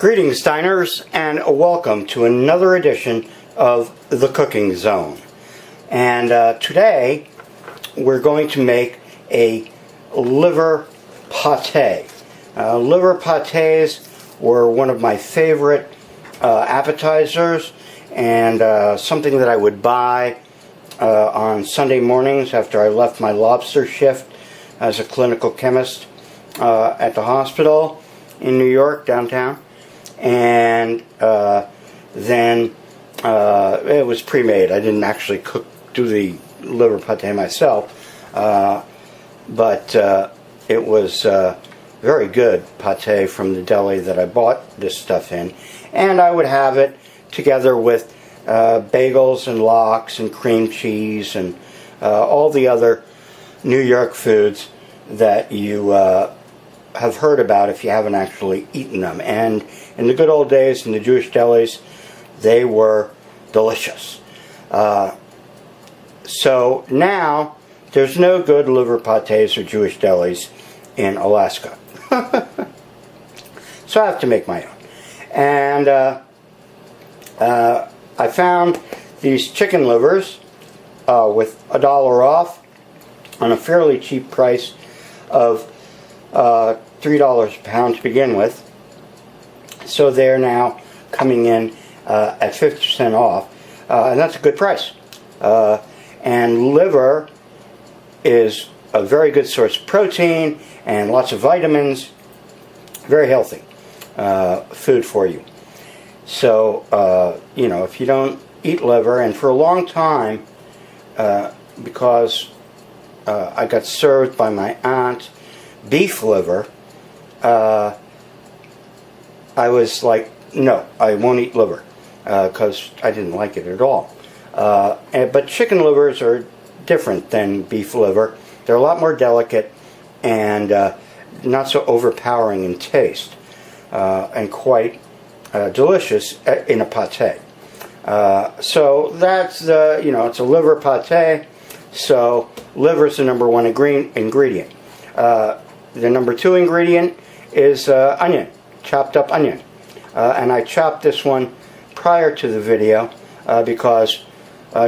Greetings, diners, and welcome to another edition of The Cooking Zone. And today we're going to make a liver pate. Liver pates were one of my favorite appetizers, and something that I would buy on Sunday mornings after I left my lobster shift as a clinical chemist at the hospital in New York, downtown. And then it was pre-made. I didn't actually do the liver pate myself, but it was very good pate from the deli that I bought this stuff in, and I would have it together with bagels and lox and cream cheese and all the other New York foods that you have heard about if you haven't actually eaten them. And in the good old days in the Jewish delis, they were delicious. So now there's no good liver pates or Jewish delis in Alaska. So I have to make my own. And I found these chicken livers with $1 off on a fairly cheap price of $3 a pound to begin with. So they're now coming in at 50% off, and that's a good price. And liver is a very good source of protein and lots of vitamins. Very healthy food for you. So, if you don't eat liver, and for a long time, because I got served by my aunt beef liver, I was like, no, I won't eat liver, because I didn't like it at all. But chicken livers are different than beef liver. They're a lot more delicate and not so overpowering in taste, and quite delicious in a pate. So that's it's a liver pate. So liver is the number one ingredient. The number two ingredient is onion, chopped up onion. And I chopped this one prior to the video because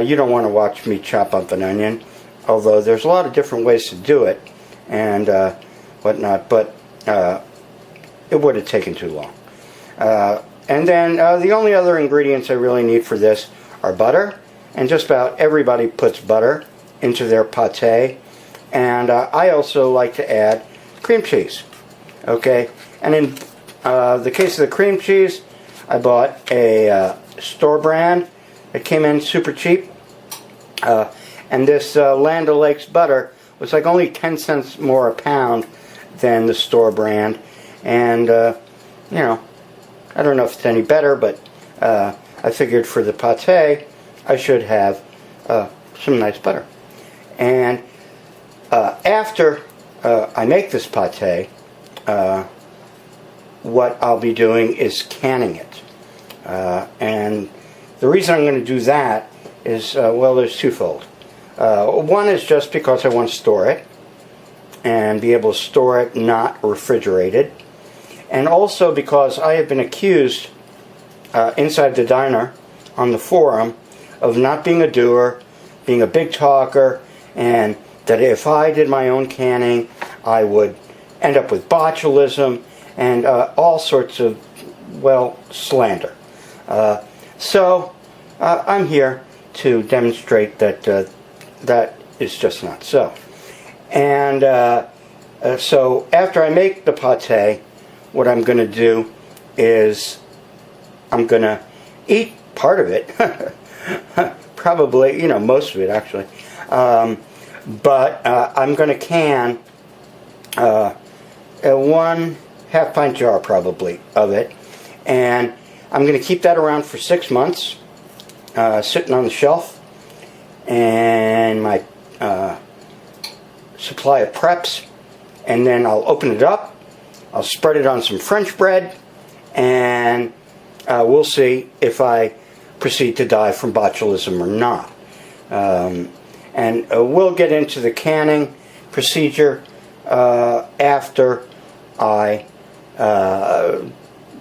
you don't want to watch me chop up an onion, although there's a lot of different ways to do it and whatnot, but it would have taken too long. And then the only other ingredients I really need for this are butter, and just about everybody puts butter into their pate. And I also like to add cream cheese. Okay, and in the case of the cream cheese, I bought a store brand. It came in super cheap, and this Land O'Lakes butter was like only 10 cents more a pound than the store brand. And I don't know if it's any better, but I figured for the pate I should have some nice butter. And after I make this pate, what I'll be doing is canning it. And the reason I'm going to do that is, there's twofold. One is just because I want to store it and be able to store it not refrigerated. And also because I have been accused inside the diner on the forum of not being a doer, being a big talker, and that if I did my own canning, I would end up with botulism and all sorts of, slander. So I'm here to demonstrate that that is just not so. And so after I make the pate, what I'm going to do is I'm going to eat part of it, probably, most of it actually. But I'm going to can a 1/2 pint jar probably of it, and I'm going to keep that around for 6 months, sitting on the shelf, and my supply of preps, and then I'll open it up, I'll spread it on some French bread, and we'll see if I proceed to die from botulism or not. And we'll get into the canning procedure after I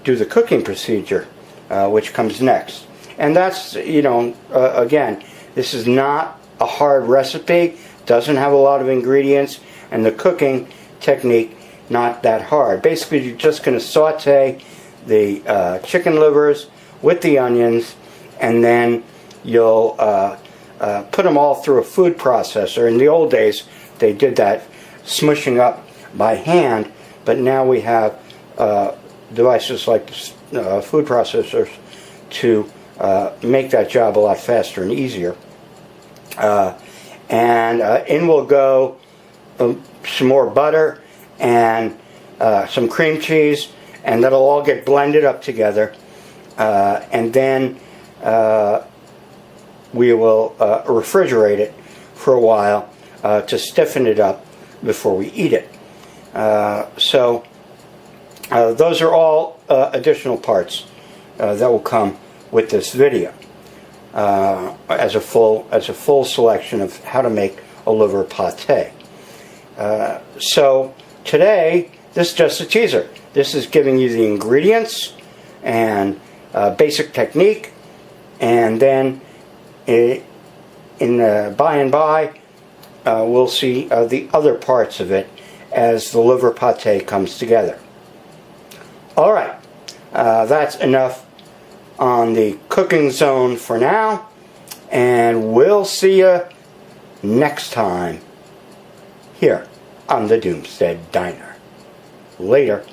do the cooking procedure, which comes next. And that's, again, this is not a hard recipe, doesn't have a lot of ingredients, and the cooking technique not that hard. Basically, you're just going to saute the chicken livers with the onions, and then you'll put them all through a food processor. In the old days, they did that smushing up by hand, but now we have devices like food processors to make that job a lot faster and easier. And in will go some more butter and some cream cheese, and that'll all get blended up together. And then we will refrigerate it for a while to stiffen it up before we eat it. So those are all additional parts that will come with this video as a full selection of how to make a liver pate. So today, this is just a teaser. This is giving you the ingredients and basic technique, and then in the by and by, we'll see the other parts of it as the liver pate comes together. All right, that's enough on the cooking zone for now, and we'll see you next time here on the Doomstead Diner. Later.